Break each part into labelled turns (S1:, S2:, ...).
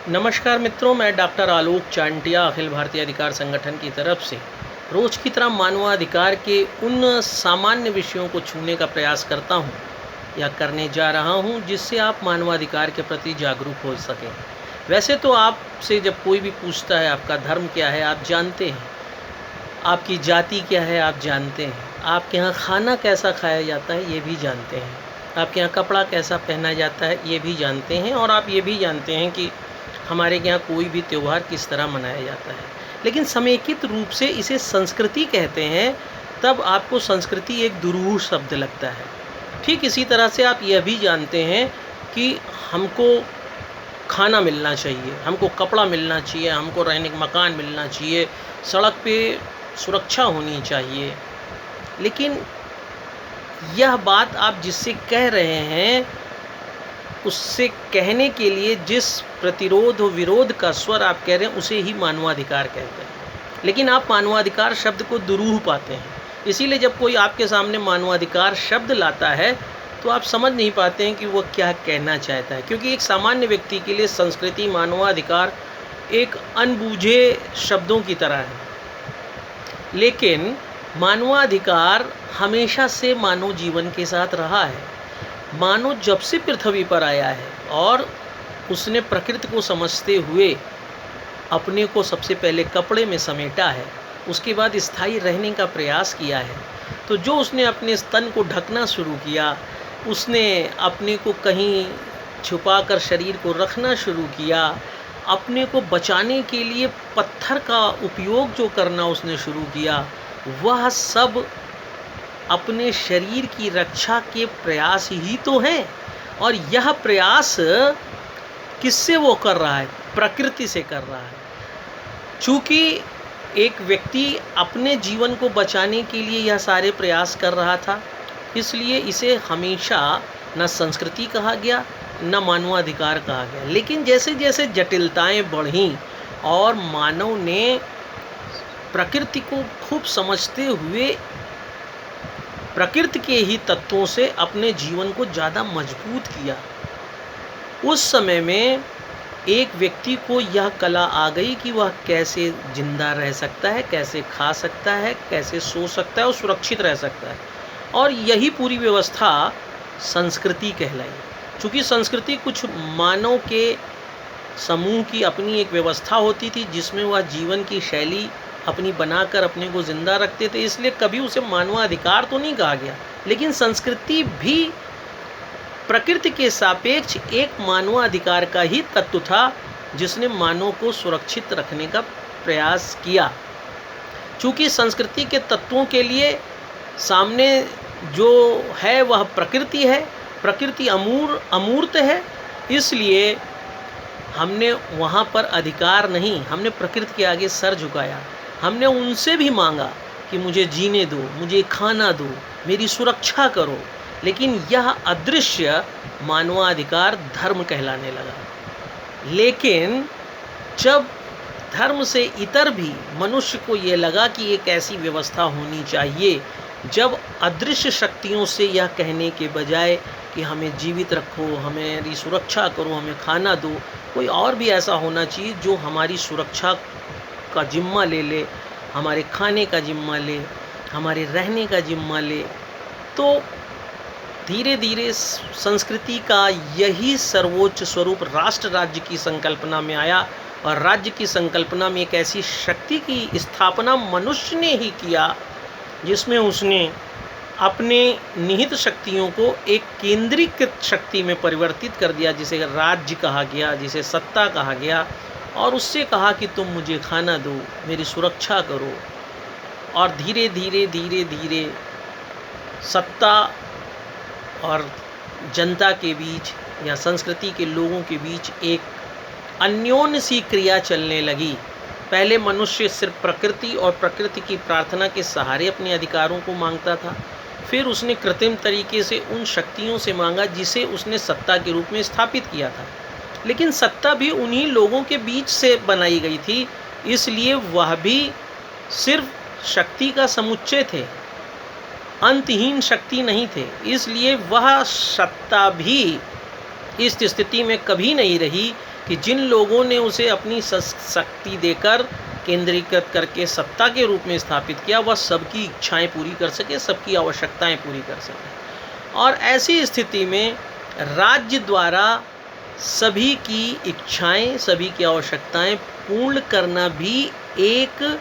S1: नमस्कार मित्रों, मैं डॉक्टर आलोक चांटिया अखिल भारतीय अधिकार संगठन की तरफ से रोज़ की तरह मानवाधिकार के उन सामान्य विषयों को छूने का प्रयास करता हूं या करने जा रहा हूं जिससे आप मानवाधिकार के प्रति जागरूक हो सकें। वैसे तो आपसे जब कोई भी पूछता है आपका धर्म क्या है, आप जानते हैं, आपकी जाति क्या है आप जानते हैं, आपके यहाँ खाना कैसा खाया जाता है ये भी जानते हैं, आपके यहाँ कपड़ा कैसा पहना जाता है ये भी जानते हैं, और आप ये भी जानते हैं कि हमारे यहाँ कोई भी त्यौहार किस तरह मनाया जाता है। लेकिन समेकित रूप से इसे संस्कृति कहते हैं, तब आपको संस्कृति एक दुरूह शब्द लगता है। ठीक इसी तरह से आप यह भी जानते हैं कि हमको खाना मिलना चाहिए, हमको कपड़ा मिलना चाहिए, हमको रहने का मकान मिलना चाहिए, सड़क पे सुरक्षा होनी चाहिए। लेकिन यह बात आप जिससे कह रहे हैं, उससे कहने के लिए जिस प्रतिरोध और विरोध का स्वर आप कह रहे हैं उसे ही मानवाधिकार कहते हैं। लेकिन आप मानवाधिकार शब्द को दुरूह पाते हैं, इसीलिए जब कोई आपके सामने मानवाधिकार शब्द लाता है तो आप समझ नहीं पाते हैं कि वो क्या कहना चाहता है, क्योंकि एक सामान्य व्यक्ति के लिए संस्कृति, मानवाधिकार एक अनबूझे शब्दों की तरह है। लेकिन मानवाधिकार हमेशा से मानव जीवन के साथ रहा है। मानव जब से पृथ्वी पर आया है और उसने प्रकृति को समझते हुए अपने को सबसे पहले कपड़े में समेटा है, उसके बाद स्थायी रहने का प्रयास किया है। तो जो उसने अपने स्तन को ढकना शुरू किया, उसने अपने को कहीं छुपाकर शरीर को रखना शुरू किया, अपने को बचाने के लिए पत्थर का उपयोग जो करना उसने शुरू किया, वह सब अपने शरीर की रक्षा के प्रयास ही तो हैं। और यह प्रयास किससे वो कर रहा है? प्रकृति से कर रहा है। चूँकि एक व्यक्ति अपने जीवन को बचाने के लिए यह सारे प्रयास कर रहा था, इसलिए इसे हमेशा न संस्कृति कहा गया न मानवाधिकार कहा गया। लेकिन जैसे जैसे जटिलताएं बढ़ीं और मानव ने प्रकृति को खूब समझते हुए प्रकृति के ही तत्वों से अपने जीवन को ज़्यादा मजबूत किया, उस समय में एक व्यक्ति को यह कला आ गई कि वह कैसे जिंदा रह सकता है, कैसे खा सकता है, कैसे सो सकता है और सुरक्षित रह सकता है। और यही पूरी व्यवस्था संस्कृति कहलाई। चूँकि संस्कृति कुछ मानव के समूह की अपनी एक व्यवस्था होती थी जिसमें वह जीवन की शैली अपनी बनाकर अपने को जिंदा रखते थे, इसलिए कभी उसे मानवाधिकार तो नहीं कहा गया। लेकिन संस्कृति भी प्रकृति के सापेक्ष एक मानवाधिकार का ही तत्व था जिसने मानव को सुरक्षित रखने का प्रयास किया। चूँकि संस्कृति के तत्वों के लिए सामने जो है वह प्रकृति है, प्रकृति अमूर्त है, इसलिए हमने वहाँ पर अधिकार नहीं, हमने प्रकृति के आगे सर झुकाया। हमने उनसे भी मांगा कि मुझे जीने दो, मुझे खाना दो, मेरी सुरक्षा करो। लेकिन यह अदृश्य मानवाधिकार धर्म कहलाने लगा। लेकिन जब धर्म से इतर भी मनुष्य को ये लगा कि एक ऐसी व्यवस्था होनी चाहिए, जब अदृश्य शक्तियों से यह कहने के बजाय कि हमें जीवित रखो, हमारी सुरक्षा करो, हमें खाना दो, कोई और भी ऐसा होना चाहिए जो हमारी सुरक्षा का जिम्मा ले ले, हमारे खाने का जिम्मा ले, हमारे रहने का जिम्मा ले, तो धीरे धीरे संस्कृति का यही सर्वोच्च स्वरूप राष्ट्र राज्य की संकल्पना में आया। और राज्य की संकल्पना में एक ऐसी शक्ति की स्थापना मनुष्य ने ही किया जिसमें उसने अपने निहित शक्तियों को एक केंद्रीकृत शक्ति में परिवर्तित कर दिया, जिसे राज्य कहा गया, जिसे सत्ता कहा गया। और उससे कहा कि तुम मुझे खाना दो, मेरी सुरक्षा करो। और धीरे धीरे धीरे धीरे सत्ता और जनता के बीच या संस्कृति के लोगों के बीच एक अन्योन्य सी क्रिया चलने लगी। पहले मनुष्य सिर्फ प्रकृति और प्रकृति की प्रार्थना के सहारे अपने अधिकारों को मांगता था, फिर उसने कृत्रिम तरीके से उन शक्तियों से मांगा जिसे उसने सत्ता के रूप में स्थापित किया था। लेकिन सत्ता भी उन्हीं लोगों के बीच से बनाई गई थी, इसलिए वह भी सिर्फ शक्ति का समुच्चय थे, अंतहीन शक्ति नहीं थे। इसलिए वह सत्ता भी इस स्थिति में कभी नहीं रही कि जिन लोगों ने उसे अपनी शक्ति देकर केंद्रीकृत करके सत्ता के रूप में स्थापित किया, वह सबकी इच्छाएं पूरी कर सके, सबकी आवश्यकताएं पूरी कर सके। और ऐसी स्थिति में राज्य द्वारा सभी की इच्छाएं, सभी की आवश्यकताएं पूर्ण करना भी एक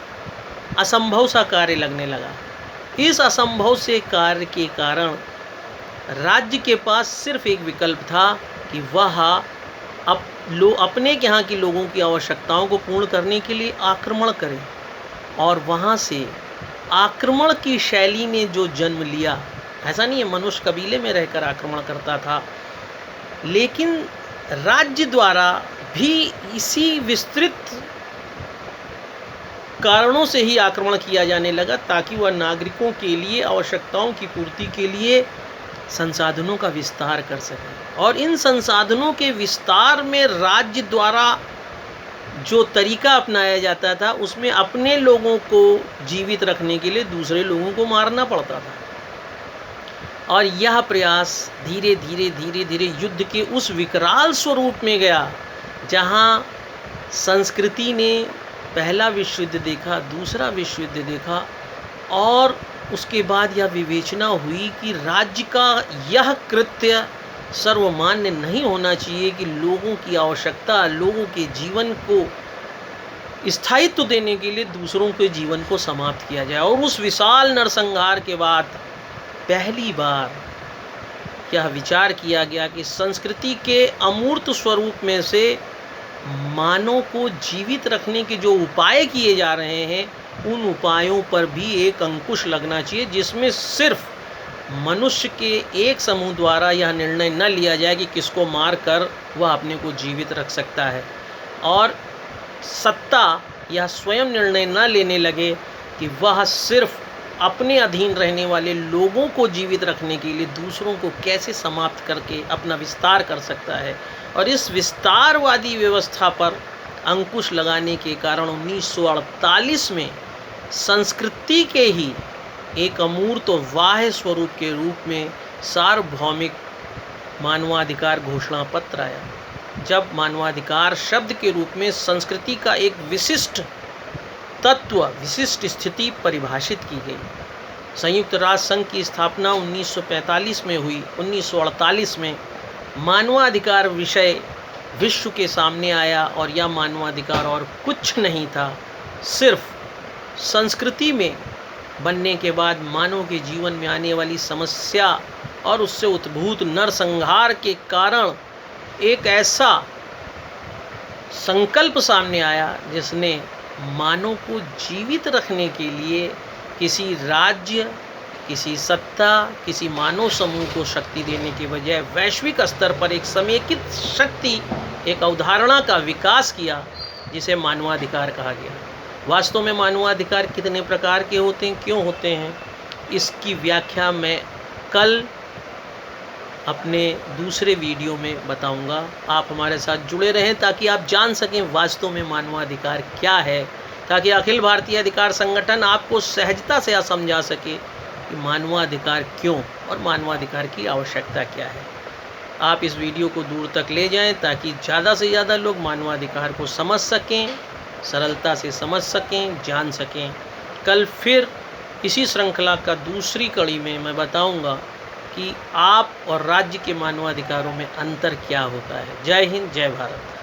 S1: असंभव सा कार्य लगने लगा। इस असंभव से कार्य के कारण राज्य के पास सिर्फ एक विकल्प था कि वह अपने यहाँ के लोगों की आवश्यकताओं को पूर्ण करने के लिए आक्रमण करे। और वहाँ से आक्रमण की शैली ने जो जन्म लिया, ऐसा नहीं है मनुष्य कबीले में रहकर आक्रमण करता था, लेकिन राज्य द्वारा भी इसी विस्तृत कारणों से ही आक्रमण किया जाने लगा, ताकि वह नागरिकों के लिए आवश्यकताओं की पूर्ति के लिए संसाधनों का विस्तार कर सके। और इन संसाधनों के विस्तार में राज्य द्वारा जो तरीका अपनाया जाता था, उसमें अपने लोगों को जीवित रखने के लिए दूसरे लोगों को मारना पड़ता था। और यह प्रयास धीरे धीरे युद्ध के उस विकराल स्वरूप में गया, जहाँ संस्कृति ने पहला विश्व युद्ध देखा, दूसरा विश्व युद्ध देखा, और उसके बाद यह विवेचना हुई कि राज्य का यह कृत्य सर्वमान्य नहीं होना चाहिए कि लोगों की आवश्यकता, लोगों के जीवन को स्थायित्व देने के लिए दूसरों के जीवन को समाप्त किया जाए। और उस विशाल नरसंहार के बाद पहली बार यह विचार किया गया कि संस्कृति के अमूर्त स्वरूप में से मानव को जीवित रखने के जो उपाय किए जा रहे हैं, उन उपायों पर भी एक अंकुश लगना चाहिए, जिसमें सिर्फ मनुष्य के एक समूह द्वारा यह निर्णय न लिया जाए कि किसको मार कर वह अपने को जीवित रख सकता है, और सत्ता यह स्वयं निर्णय न लेने लगे कि वह सिर्फ अपने अधीन रहने वाले लोगों को जीवित रखने के लिए दूसरों को कैसे समाप्त करके अपना विस्तार कर सकता है। और इस विस्तारवादी व्यवस्था पर अंकुश लगाने के कारण 1948 में संस्कृति के ही एक अमूर्त और बाह्य स्वरूप के रूप में सार्वभौमिक मानवाधिकार घोषणा पत्र आया, जब मानवाधिकार शब्द के रूप में संस्कृति का एक विशिष्ट तत्व, विशिष्ट स्थिति परिभाषित की गई। संयुक्त राष्ट्र संघ की स्थापना 1945 में हुई। 1948 में मानवाधिकार विषय विश्व के सामने आया, और यह मानवाधिकार और कुछ नहीं था, सिर्फ संस्कृति में बनने के बाद मानव के जीवन में आने वाली समस्या और उससे उद्भूत नरसंहार के कारण एक ऐसा संकल्प सामने आया जिसने मानव को जीवित रखने के लिए किसी राज्य, किसी सत्ता, किसी मानव समूह को शक्ति देने के बजाय वैश्विक स्तर पर एक समेकित शक्ति, एक अवधारणा का विकास किया, जिसे मानवाधिकार कहा गया। वास्तव में मानवाधिकार कितने प्रकार के होते हैं, क्यों होते हैं, इसकी व्याख्या मैं कल अपने दूसरे वीडियो में बताऊंगा। आप हमारे साथ जुड़े रहें ताकि आप जान सकें वास्तव में मानवाधिकार क्या है, ताकि अखिल भारतीय अधिकार संगठन आपको सहजता से समझा सके कि मानवाधिकार क्यों और मानवाधिकार की आवश्यकता क्या है। आप इस वीडियो को दूर तक ले जाएं ताकि ज़्यादा से ज़्यादा लोग मानवाधिकार को समझ सकें, सरलता से समझ सकें, जान सकें। कल फिर इसी श्रृंखला का दूसरी कड़ी में मैं बताऊंगा कि आप और राज्य के मानवाधिकारों में अंतर क्या होता है। जय हिंद, जय भारत।